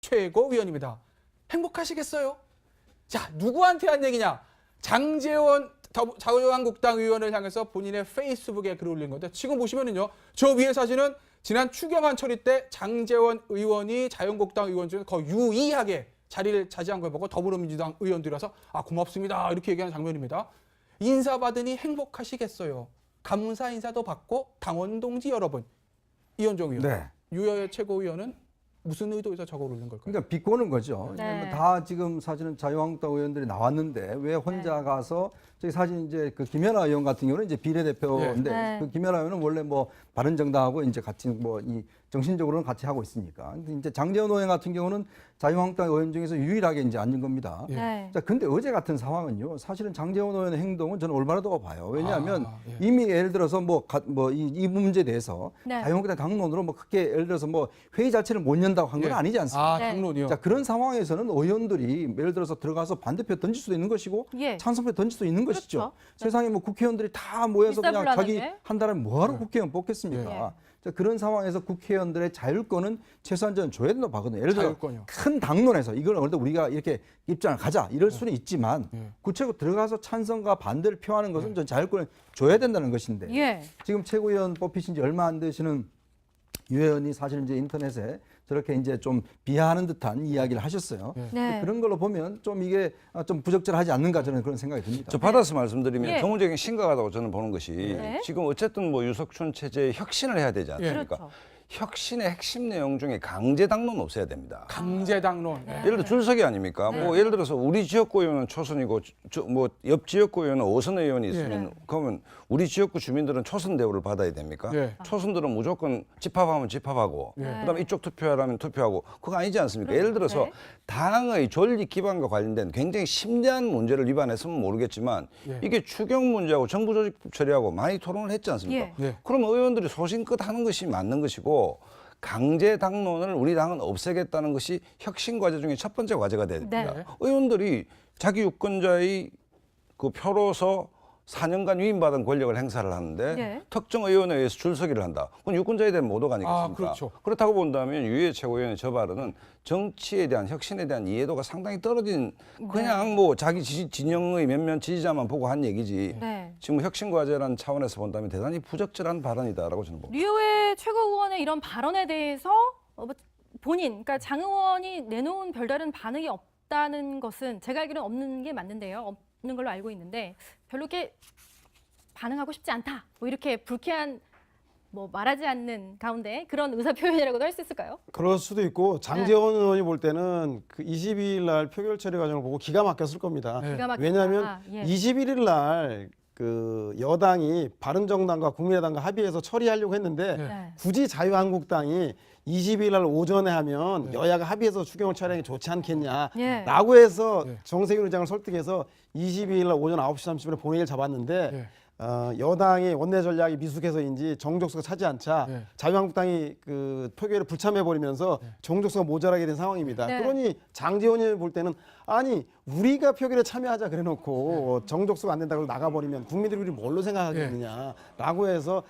최고위원입니다. 행복하시겠어요? 자, 누구한테 한 얘기냐? 장제원 자유한국당 의원을 향해서 본인의 페이스북에 글을 올린 건데 지금 보시면은요. 저 위에 사진은 지난 추경안 처리 때 장제원 의원이 자유한국당 의원 중에 거의 유일하게 자리를 차지한 걸 보고 더불어민주당 의원들이라서 고맙습니다 이렇게 얘기하는 장면입니다. 인사받으니 행복하시겠어요. 감사 인사도 받고 당원 동지 여러분. 이현종 의원. 네. 유여의 최고위원은 무슨 의도에서 저걸 올린 걸까요? 그러니까 비꼬는 거죠. 네. 다 지금 사실은 자유한국당 의원들이 나왔는데 왜 혼자 가서 저기 사진 이제 그 김연아 의원 같은 경우는 이제 비례대표인데 네. 그 김연아 의원은 원래 뭐 바른정당하고 이제 같이 뭐 이 정신적으로는 같이 하고 있으니까. 근데 이제 장제원 의원 같은 경우는 자유한국당 의원 중에서 유일하게 이제 앉은 겁니다. 네. 자, 근데 어제 같은 상황은요. 사실은 장제원 의원의 행동은 저는 올바르다고 봐요. 왜냐하면 예. 이미 예를 들어서 이 문제에 대해서 네. 자유한국당 당론으로 뭐 크게 예를 들어서 뭐 회의 자체를 못 연다고 한 건 예. 아니지 않습니까? 네. 당론이요. 자, 그런 상황에서는 의원들이 예를 들어서 들어가서 반대표 던질 수도 있는 것이고 예. 찬성표 던질 수도 있는 그렇죠. 것이죠. 네. 세상에 뭐 국회의원들이 다 모여서 그냥 자기 일사불란하게. 한 달에 뭐하러 네. 국회의원 뽑겠습니까? 예. 자, 그런 상황에서 국회의원들의 자율권은 최소한 저는 줘야 된다고 봐거든요. 예를 들어 자율권이요. 큰 당론에서 이걸 어느 우리가 이렇게 입장을 가자 이럴 수는 있지만 예. 구체적으로 들어가서 찬성과 반대를 표하는 것은 전 자율권을 줘야 된다는 것인데 예. 지금 최고위원 뽑히신 지 얼마 안 되시는 유 의원이 사실 이제 인터넷에 저렇게 이제 좀 비하하는 듯한 이야기를 하셨어요. 네. 그런 걸로 보면 좀 이게 좀 부적절하지 않는가 저는 그런 생각이 듭니다. 저 받아서 말씀드리면 예. 경제적인 심각하다고 저는 보는 것이 네. 지금 어쨌든 뭐 유석춘 체제에 혁신을 해야 되지 않습니까? 그렇죠. 혁신의 핵심 내용 중에 강제 당론 없애야 됩니다. 강제 당론. 예. 예를 들어 줄서기 아닙니까? 네. 뭐 예를 들어서 우리 지역구 의원은 초선이고 뭐 옆 지역구 의원은 5선 의원이 있으면 네. 그러면 우리 지역구 주민들은 초선 대우를 받아야 됩니까? 예. 초선들은 무조건 집합하면 집합하고 예. 그다음에 이쪽 투표하라면 투표하고 그거 아니지 않습니까? 예를 들어서 네. 당의 존립 기반과 관련된 굉장히 심대한 문제를 위반했으면 모르겠지만 예. 이게 추경 문제하고 정부 조직 처리하고 많이 토론을 했지 않습니까? 예. 예. 그러면 의원들이 소신껏 하는 것이 맞는 것이고 강제 당론을 우리 당은 없애겠다는 것이 혁신 과제 중에 첫 번째 과제가 돼야 됩니다. 네. 의원들이 자기 유권자의 그 표로서 4년간 위임받은 권력을 행사를 하는데 네. 특정 의원에 의해서 줄서기를 한다. 그건 유권자에 대한 모독 아니겠습니까? 아, 그렇죠. 그렇다고 본다면 유해 최고위원의 저 발언은 정치에 대한 혁신에 대한 이해도가 상당히 떨어진 그냥 뭐 자기 진영의 몇몇 지지자만 보고 한 얘기지. 네. 지금 혁신 과제라는 차원에서 본다면 대단히 부적절한 발언이다라고 저는 봅니다. 류호의 최고위원의 이런 발언에 대해서 본인, 그러니까 장 의원이 내놓은 별다른 반응이 없다는 것은 제가 알기로는 없는 게 맞는데요. 없는 걸로 알고 있는데 별로 이렇게 반응하고 싶지 않다. 뭐 이렇게 불쾌한 뭐 말하지 않는 가운데 그런 의사 표현이라고도 할 수 있을까요? 그럴 수도 있고 장제원 의원이 볼 때는 그 22일 날 표결 처리 과정을 보고 기가 막혔을 겁니다. 네. 기가 막히다. 왜냐하면 예. 21일 날 그 여당이 바른정당과 국민의당과 합의해서 처리하려고 했는데 네. 굳이 자유한국당이 22일 날 오전에 하면 여야가 합의해서 추경을 처리하는 게 좋지 않겠냐라고 예. 해서 예. 정세균 의장을 설득해서 22일 날 오전 9시 30분에 본회의를 잡았는데 예. 여당의 원내 전략이 미숙해서인지 정족수가 차지 않자 예. 자유한국당이 그 표결에 불참해 버리면서 정족수가 모자라게 된 상황입니다. 네. 그러니 장제원이 볼 때는 아니 우리가 표결에 참여하자 그래놓고 정족수가 안 된다고 나가 버리면 국민들이 우리 뭘로 생각하겠느냐라고 해서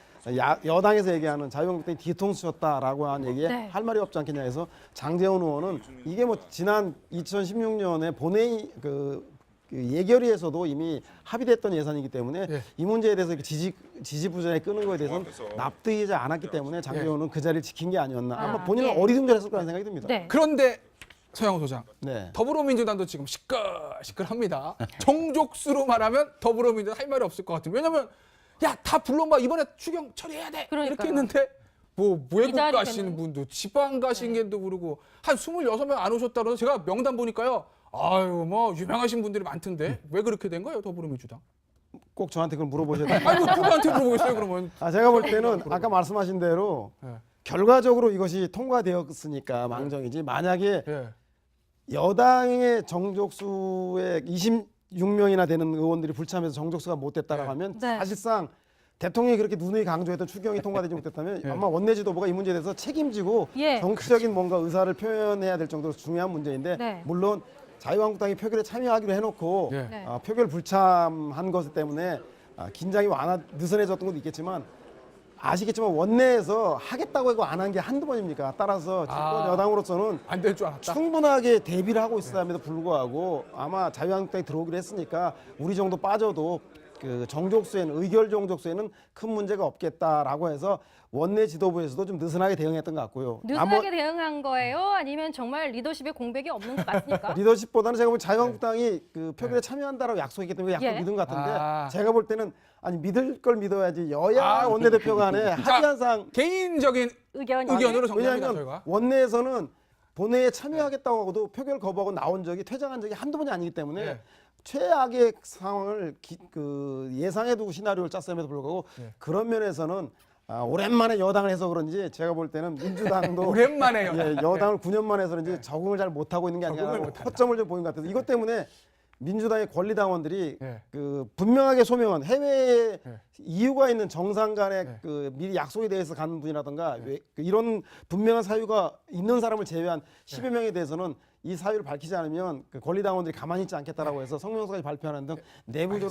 여당에서 얘기하는 자유한국당이 뒤통수 쳤다라고 한 얘기에 네. 할 말이 없지 않겠냐 해서 장제원 의원은 이게 뭐 지난 2016년에 본회의 그 예결위에서도 이미 합의됐던 예산이기 때문에 예. 이 문제에 대해서 이렇게 지지부진하게 끄는 거에 대해서는 납득이지 않았기 때문에 장제원은 그 자리를 지킨 게 아니었나. 아마 본인은 예. 어리둥절했을 거라는 생각이 듭니다. 네. 그런데 서영호 소장. 네. 더불어민주당도 지금 시끌시끌합니다. 정족수로 말하면 더불어민주당 할 말이 없을 것 같은. 왜냐면 야 다 불러봐 이번에 추경 처리해야 돼 그러니까요. 이렇게 했는데 뭐 외국 기다리겠네. 가시는 분도 지방 가신 게도 그러고 한 26명 안 오셨다 그래서 제가 명단 보니까요. 아유 뭐 유명하신 분들이 많던데 왜 그렇게 된 거예요 더불어민주당? 꼭 저한테 그걸 물어보셔야 돼요. 아이고 누구한테 물어보겠어요 그러면? 제가 볼 때는 아까 말씀하신 대로 예. 결과적으로 이것이 통과되었으니까 망정이지 만약에 예. 여당의 정족수의 26명이나 되는 의원들이 불참해서 정족수가 못 됐다라고 네. 하면 네. 사실상 대통령이 그렇게 누누이 강조했던 추경이 통과되지 못했다면 아마 원내 지도부가 이 문제에 대해서 책임지고 예. 정치적인 뭔가 의사를 표현해야 될 정도로 중요한 문제인데 네. 물론 자유한국당이 표결에 참여하기로 해놓고 예. 네. 표결 불참한 것 때문에 긴장이 느슨해졌던 것도 있겠지만 아시겠지만 원내에서 하겠다고 하고 안 한 게 한두 번입니까? 따라서 집권 여당으로서는 안 될 줄 알았다. 충분하게 대비를 하고 있었음에도 불구하고 아마 자유한국당이 들어오기로 했으니까 우리 정도 빠져도 그 정족수에는 의결 정족수에는 큰 문제가 없겠다라고 해서 원내 지도부에서도 좀 느슨하게 대응했던 것 같고요. 느슨하게 대응한 거예요? 아니면 정말 리더십에 공백이 없는 거 맞습니까? 리더십보다는 제가 보면 자유한국당이 그 표결에 참여한다라고 약속했기 때문에 약간 예. 믿은 것 같은데 아. 제가 볼 때는 아니 믿을 걸 믿어야지 여야 원내대표 간에 합의한 사항 개인적인 의견으로 정리합니다. 왜냐하면 저희가. 원내에서는 본회의에 참여하겠다고 하고도 표결 거부하고 나온 적이 퇴장한 적이 한두 번이 아니기 때문에 네. 최악의 상황을 예상해 두고 시나리오를 짰음에도 불구하고 네. 그런 면에서는 오랜만에 여당을 해서 그런지 제가 볼 때는 민주당도 오랜만에 여당을 9년 만에 해서 그런지 적응을 잘 못하고 있는 게 아니라 적응을 못한다. 허점을 좀 보인 것 같아서 이것 때문에 민주당의 권리당원들이 네. 그 분명하게 소명한 해외에 네. 이유가 있는 정상 간의 네. 그 미리 약속에 대해서 가는 분이라든가 그 이런 분명한 사유가 있는 사람을 제외한 10여 명에 대해서는 이 사유를 밝히지 않으면 그 권리당원들이 가만히 있지 않겠다라고 해서 성명서까지 발표하는 등 내부적으로